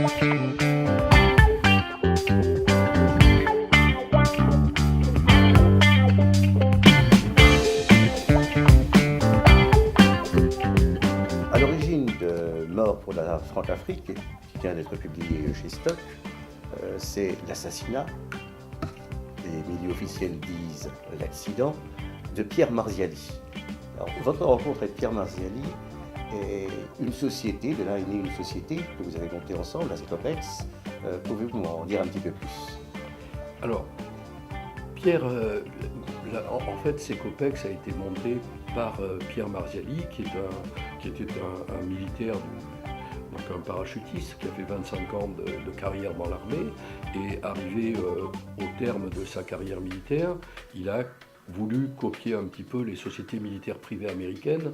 À l'origine de Mort pour la Franc-Afrique, qui vient d'être publié chez Stock, c'est l'assassinat, les milieux officiels disent l'accident, de Pierre Marziali. Alors, votre rencontre avec Pierre Marziali est une société, de là est née une société que vous avez montée ensemble, la Copex. Pouvez-vous m'en dire un petit peu plus? Alors, Pierre, en fait, Copex a été monté par Pierre Marziali, qui était un militaire, donc un parachutiste, qui a fait 25 ans de carrière dans l'armée, et arrivé au terme de sa carrière militaire, il a voulu copier un petit peu les sociétés militaires privées américaines.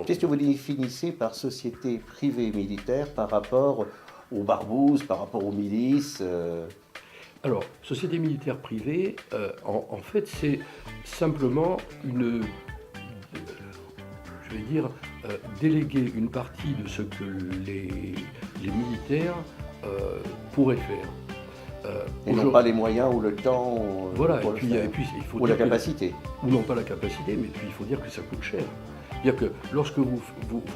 Qu'est-ce que vous définissez par société privée militaire par rapport aux barbouzes, par rapport aux milices Alors, société militaire privée, en fait, c'est simplement déléguer une partie de ce que les militaires pourraient faire. et non pas les moyens ou le temps voilà, pour et puis il faut ou dire la capacité. ou non pas la capacité, mais puis il faut dire que ça coûte cher. C'est-à-dire que lorsque vous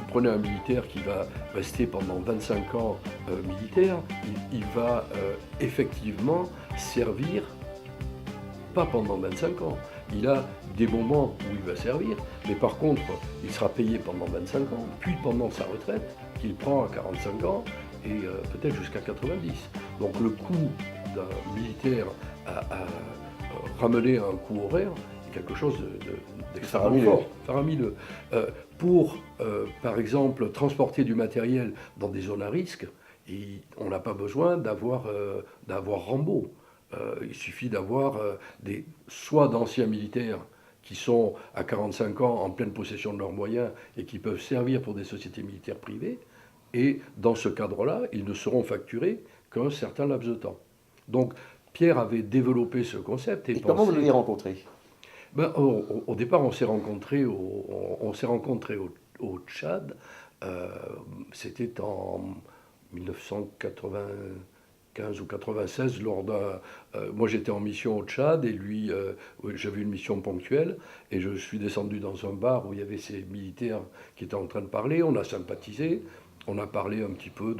prenez un militaire qui va rester pendant 25 ans militaire, il va effectivement servir, pas pendant 25 ans. Il a des moments où il va servir, mais par contre, il sera payé pendant 25 ans, puis pendant sa retraite, qu'il prend à 45 ans, et peut-être jusqu'à 90. Donc le coût d'un militaire à ramener à un coût horaire est quelque chose d'extrêmement fort, faramineux. Pour, par exemple, transporter du matériel dans des zones à risque, on n'a pas besoin d'avoir Rambo. Il suffit d'avoir soit d'anciens militaires qui sont à 45 ans en pleine possession de leurs moyens et qui peuvent servir pour des sociétés militaires privées, et dans ce cadre-là, ils ne seront facturés qu'un certain laps de temps. Donc Pierre avait développé ce concept. Et comment vous l'avez rencontré? Au départ, on s'est rencontrés au Tchad. C'était en 1995 ou 96, moi j'étais en mission au Tchad, et lui, j'avais une mission ponctuelle, et je suis descendu dans un bar où il y avait ces militaires qui étaient en train de parler. On a sympathisé. On a parlé un petit peu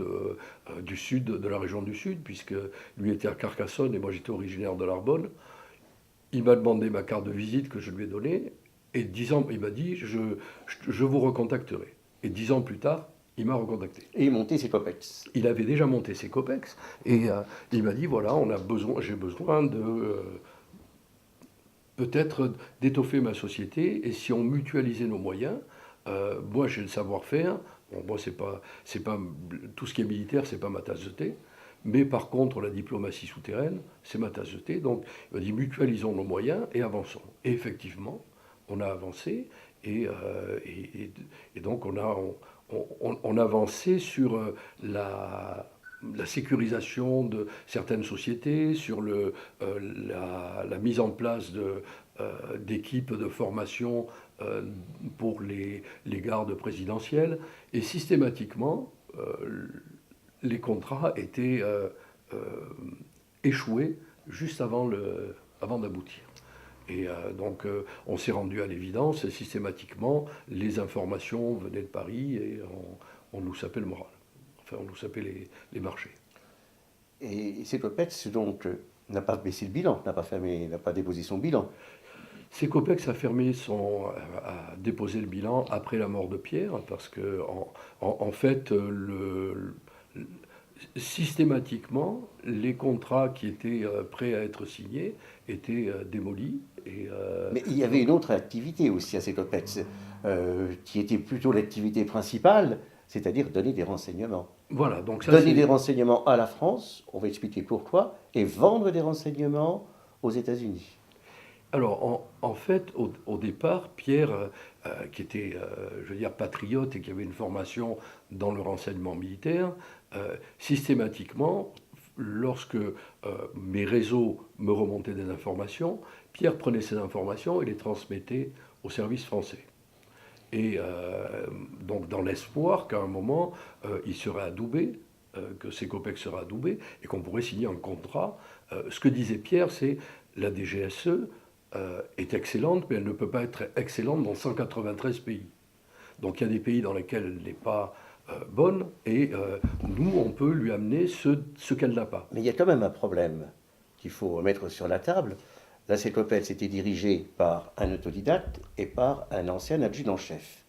du sud, de la région du sud, puisque lui était à Carcassonne et moi j'étais originaire de l'Arbonne. Il m'a demandé ma carte de visite que je lui ai donnée, et 10 ans, il m'a dit je vous recontacterai. Et 10 ans plus tard, il m'a recontacté. Et monté Copex. Il avait déjà monté Copex, et il m'a dit voilà, j'ai besoin de peut-être d'étoffer ma société, et si on mutualisait nos moyens, moi j'ai le savoir-faire. Bon, moi, c'est pas tout ce qui est militaire, c'est pas ma tasse de thé. Mais par contre, la diplomatie souterraine, c'est ma tasse de thé. Donc, il m'a dit mutualisons nos moyens et avançons. Et effectivement, on a avancé, et donc on a avancé sur la sécurisation de certaines sociétés, sur la mise en place d'équipes de formation pour les gardes présidentielles, et systématiquement les contrats étaient échoués juste avant d'aboutir. Et donc on s'est rendu à l'évidence, et systématiquement les informations venaient de Paris, et on nous sapait le moral. Enfin, on nous sapait les marchés. Et Copex donc n'a pas baissé le bilan, n'a pas déposé son bilan. Copex a déposé le bilan après la mort de Pierre, parce que en fait, systématiquement, les contrats qui étaient prêts à être signés étaient démolis. Mais il y avait une autre activité aussi à Copex, qui était plutôt l'activité principale, c'est-à-dire donner des renseignements. Voilà, donc ça, donner des renseignements à la France, on va expliquer pourquoi, et vendre des renseignements aux États-Unis. Alors, en fait, au départ, Pierre, qui était, je veux dire, patriote et qui avait une formation dans le renseignement militaire, systématiquement, lorsque mes réseaux me remontaient des informations, Pierre prenait ces informations et les transmettait au service français. Et donc dans l'espoir qu'à un moment, il serait adoubé que ces COPEX seraient adoubés et qu'on pourrait signer un contrat. Ce que disait Pierre, c'est la DGSE est excellente, mais elle ne peut pas être excellente dans 193 pays. Donc il y a des pays dans lesquels elle n'est pas bonne, et nous, on peut lui amener ce qu'elle n'a pas. Mais il y a quand même un problème qu'il faut mettre sur la table. La CECOPEL, c'était dirigé par un autodidacte et par un ancien adjudant-chef.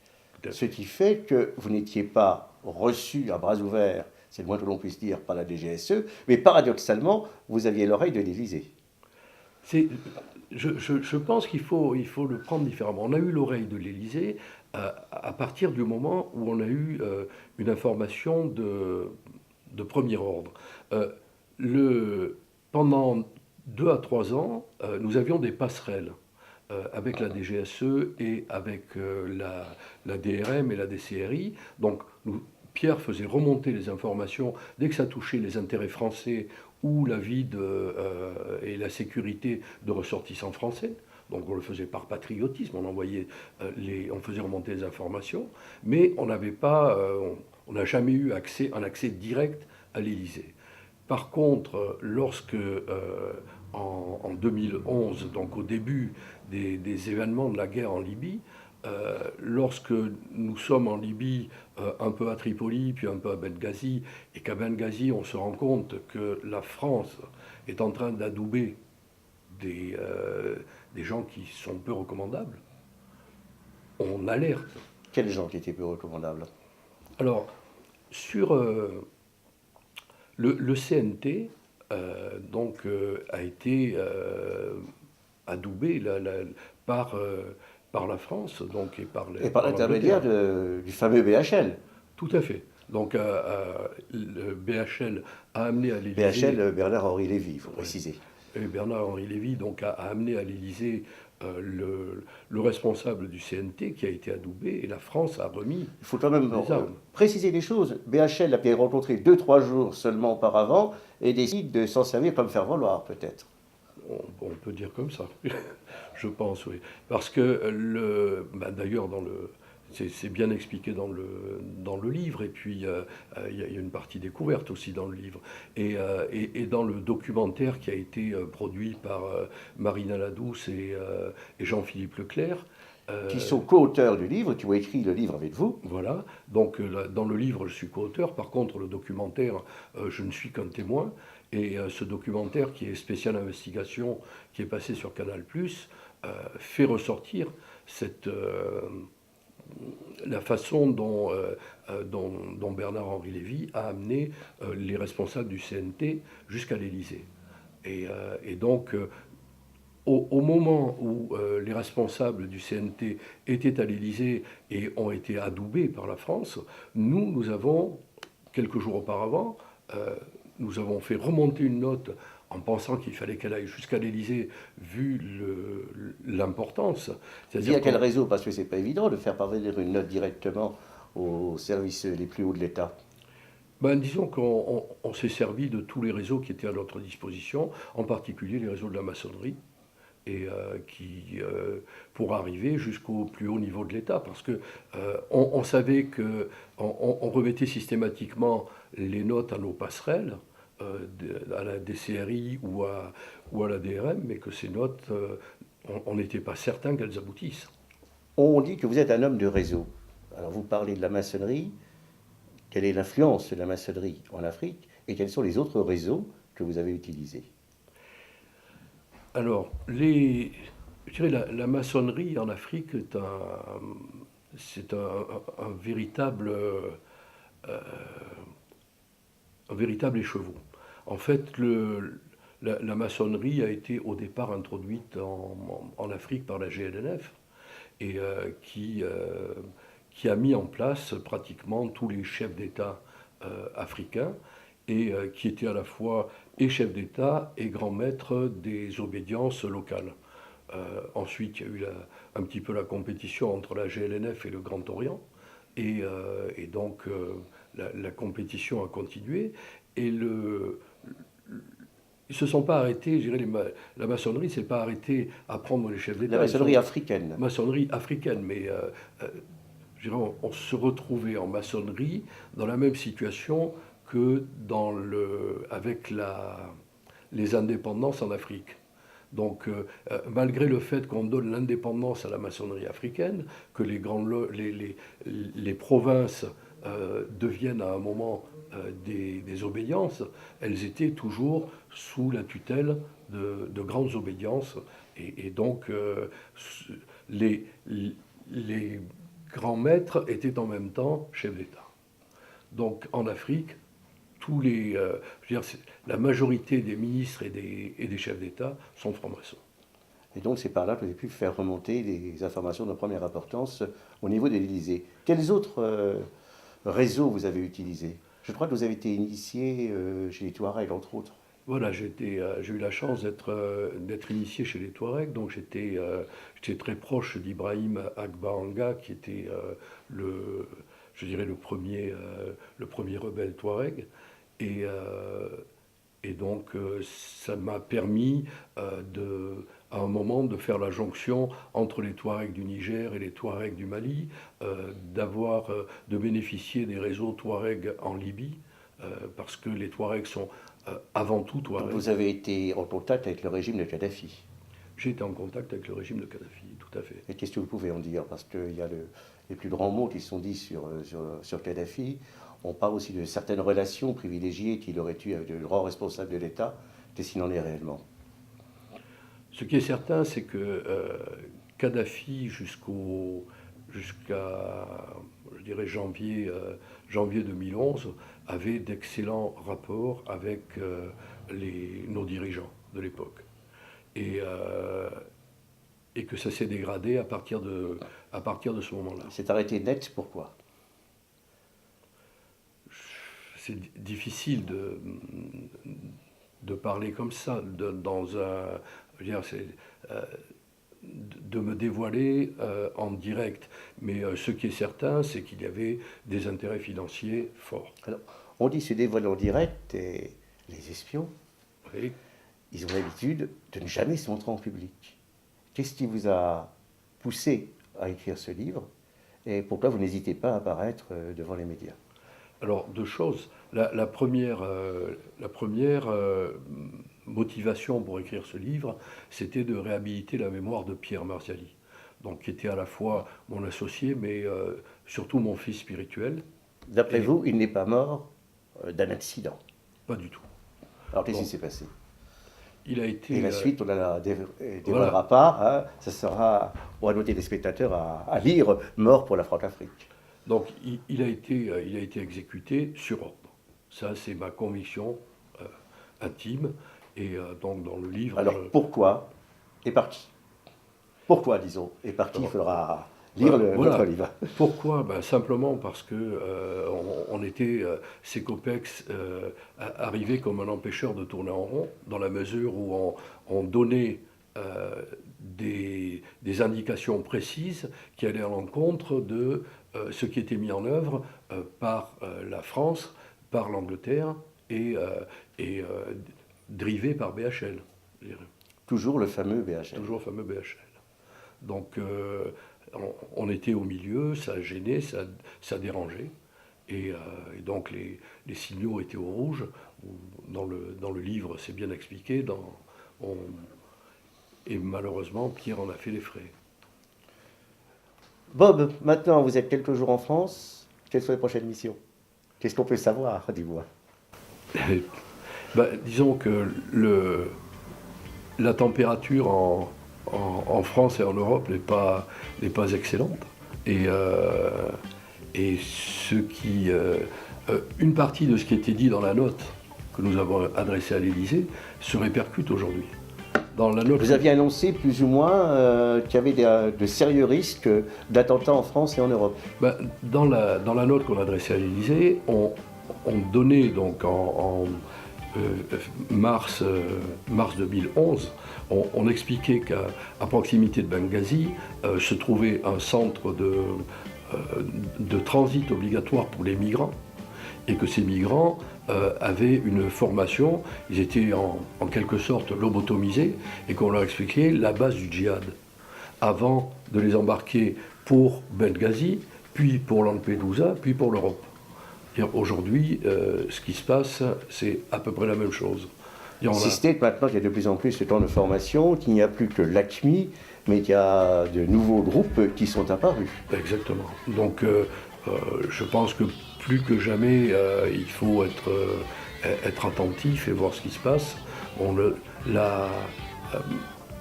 Ce qui fait que vous n'étiez pas reçu à bras ouverts, c'est le moins que l'on puisse dire, par la DGSE, mais paradoxalement, vous aviez l'oreille de l'Élysée. Je pense qu'il faut le prendre différemment. On a eu l'oreille de l'Élysée à partir du moment où on a eu une information de premier ordre. Pendant 2 à 3 ans, nous avions des passerelles avec la DGSE et avec la DRM et la DCRI. Donc Pierre faisait remonter les informations dès que ça touchait les intérêts français ou la vie et la sécurité de ressortissants français. Donc on le faisait par patriotisme, on faisait remonter les informations, mais on n'a jamais eu un accès direct à l'Élysée. Par contre, lorsque en 2011, donc au début des événements de la guerre en Libye, lorsque nous sommes en Libye, un peu à Tripoli, puis un peu à Benghazi, et qu'à Benghazi, on se rend compte que la France est en train d'adouber des gens qui sont peu recommandables, on alerte. Quels gens qui étaient peu recommandables? Alors, sur le CNT, a été adoubé par la France, donc, et par l'intermédiaire du fameux BHL. Tout à fait. Donc le BHL a amené à l'Élysée... BHL, Bernard-Henri Lévy, il faut préciser. Et Bernard-Henri Lévy donc, a amené à l'Élysée le responsable du CNT qui a été adoubé, et la France a remis. Il faut quand même préciser les choses. BHL l'a rencontré 2-3 jours seulement auparavant et décide de s'en servir comme faire valoir, peut-être. On peut dire comme ça, je pense, oui. Parce que, d'ailleurs, c'est bien expliqué dans le livre, et puis il y a une partie découverte aussi dans le livre. Et dans le documentaire qui a été produit par Marina Ladouce et Jean-Philippe Leclerc, qui sont co-auteurs du livre, qui ont écrit le livre avec vous. Voilà, donc dans le livre, je suis co-auteur. Par contre, le documentaire, je ne suis qu'un témoin. Et ce documentaire, qui est spécial investigation, qui est passé sur Canal+, fait ressortir la façon dont Bernard-Henri Lévy a amené les responsables du CNT jusqu'à l'Élysée. Et donc, au moment où les responsables du CNT étaient à l'Élysée et ont été adoubés par la France, nous avons, quelques jours auparavant, nous avons fait remonter une note en pensant qu'il fallait qu'elle aille jusqu'à l'Élysée, vu l'importance. Via quel réseau? Parce que c'est pas évident de faire parvenir une note directement aux services les plus hauts de l'État. Disons qu'on s'est servi de tous les réseaux qui étaient à notre disposition, en particulier les réseaux de la maçonnerie, et pour arriver jusqu'au plus haut niveau de l'État, parce que on savait qu'on remettait systématiquement les notes à nos passerelles, à la DCRI ou à la DRM, mais que ces notes, on n'était pas certain qu'elles aboutissent. On dit que vous êtes un homme de réseau. Alors vous parlez de la maçonnerie. Quelle est l'influence de la maçonnerie en Afrique et quels sont les autres réseaux que vous avez utilisés? Alors, je dirais la maçonnerie en Afrique c'est un véritable écheveau. En fait, la maçonnerie a été au départ introduite en Afrique par la GLNF, et qui a mis en place pratiquement tous les chefs d'État africains, et qui était à la fois et chef d'État et grand maître des obédiences locales. Ensuite, il y a eu un petit peu la compétition entre la GLNF et le Grand Orient, et donc la compétition a continué, et ils ne se sont pas arrêtés, je dirais, la maçonnerie ne s'est pas arrêtée à prendre les chefs d'État. La maçonnerie africaine. Maçonnerie africaine, mais je dirais, on se retrouvait en maçonnerie dans la même situation que avec les indépendances en Afrique. Donc, malgré le fait qu'on donne l'indépendance à la maçonnerie africaine, que les provinces deviennent à un moment des obédiences, elles étaient toujours sous la tutelle de grandes obédiences. Et donc, les grands maîtres étaient en même temps chefs d'État. Donc, en Afrique, la majorité des ministres et des chefs d'État sont francs-maçons. Et donc c'est par là que vous avez pu faire remonter des informations de première importance au niveau de l'Élysée. Quels autres réseaux vous avez utilisés? Je crois que vous avez été initié chez les Touaregs, entre autres. Voilà, j'ai eu la chance d'être initié chez les Touaregs, donc j'étais très proche d'Ibrahim Agba qui était je dirais le premier rebelle Touareg. Et donc, ça m'a permis à un moment de faire la jonction entre les Touaregs du Niger et les Touaregs du Mali, de bénéficier des réseaux Touaregs en Libye, parce que les Touaregs sont avant tout Touaregs. Vous avez été en contact avec le régime de Kadhafi? J'ai été en contact avec le régime de Kadhafi, tout à fait. Et qu'est-ce que vous pouvez en dire? Parce qu'il y a les plus grands mots qui sont dits sur Kadhafi. On parle aussi de certaines relations privilégiées qu'il aurait eues avec de grands responsables de l'État. Qu'est-ce qu'il en est réellement? Ce qui est certain, c'est que Kadhafi, jusqu'à je dirais janvier 2011, avait d'excellents rapports avec nos dirigeants de l'époque. Et que ça s'est dégradé à partir de ce moment-là. C'est arrêté net, pourquoi? C'est difficile de parler comme ça, de me dévoiler en direct. Mais ce qui est certain, c'est qu'il y avait des intérêts financiers forts. Alors, on dit se dévoiler en direct, et les espions, oui, ils ont l'habitude de ne jamais se montrer en public. Qu'est-ce qui vous a poussé à écrire ce livre et pourquoi vous n'hésitez pas à apparaître devant les médias? Alors, deux choses. La première motivation pour écrire ce livre, c'était de réhabiliter la mémoire de Pierre Marziali, donc qui était à la fois mon associé, mais surtout mon fils spirituel. D'après vous, il n'est pas mort d'un accident? Pas du tout. Alors, qu'est-ce qui s'est passé? Il a été, et la suite, on ne la dévoilera pas. Hein, ça sera, on va noter des spectateurs à lire « Mort pour la Franc-Afrique ». Donc, il a été exécuté sur ordre. Ça, c'est ma conviction intime. Et donc, dans le livre... Alors, pourquoi et par qui? Pourquoi, disons, et par qui? Il faudra lire votre livre. Pourquoi? Simplement parce que on était, ces COPEX arrivaient comme un empêcheur de tourner en rond, dans la mesure où on donnait des indications précises qui allaient à l'encontre de ce qui était mis en œuvre par la France, par l'Angleterre et drivé par BHL. Toujours le fameux BHL. Toujours le fameux BHL. Donc on était au milieu, ça gênait, ça dérangeait. Et donc les signaux étaient au rouge. Dans le livre, c'est bien expliqué. Et malheureusement, Pierre en a fait les frais. Bob, maintenant vous êtes quelques jours en France. Quelles sont les prochaines missions? Qu'est-ce qu'on peut savoir, dis-moi? Disons que la température en France et en Europe n'est pas excellente. Et une partie de ce qui était dit dans la note que nous avons adressée à l'Élysée se répercute aujourd'hui. Dans la note, vous aviez annoncé plus ou moins qu'il y avait de sérieux risques d'attentats en France et en Europe. Dans la note qu'on adressait à l'Élysée, on donnait donc en mars 2011, on expliquait qu'à proximité de Benghazi se trouvait un centre de transit obligatoire pour les migrants, et que ces migrants avaient une formation, ils étaient en quelque sorte lobotomisés, et qu'on leur expliquait la base du djihad, avant de les embarquer pour Benghazi, puis pour Lampedusa, puis pour l'Europe. Aujourd'hui, ce qui se passe, c'est à peu près la même chose. Si ce n'est que maintenant qu'il y a de plus en plus ce temps de formation, qu'il n'y a plus que l'ACMI, mais qu'il y a de nouveaux groupes qui sont apparus. Exactement. Donc je pense que plus que jamais, il faut être attentif et voir ce qui se passe.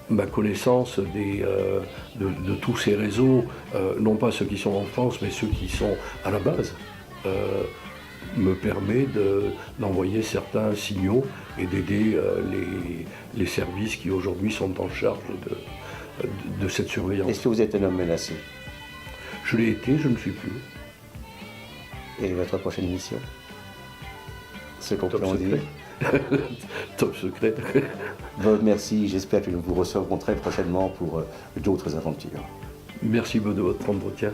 Ma connaissance de tous ces réseaux, non pas ceux qui sont en France, mais ceux qui sont à la base, me permet d'envoyer certains signaux et d'aider les services qui aujourd'hui sont en charge de cette surveillance. Est-ce que vous êtes un homme menacé? Je l'ai été, je ne suis plus. Et votre prochaine mission? Ce qu'on peut en dire. Top secret. Bon, merci, j'espère que nous vous recevrons très prochainement pour d'autres aventures. Merci de votre entretien.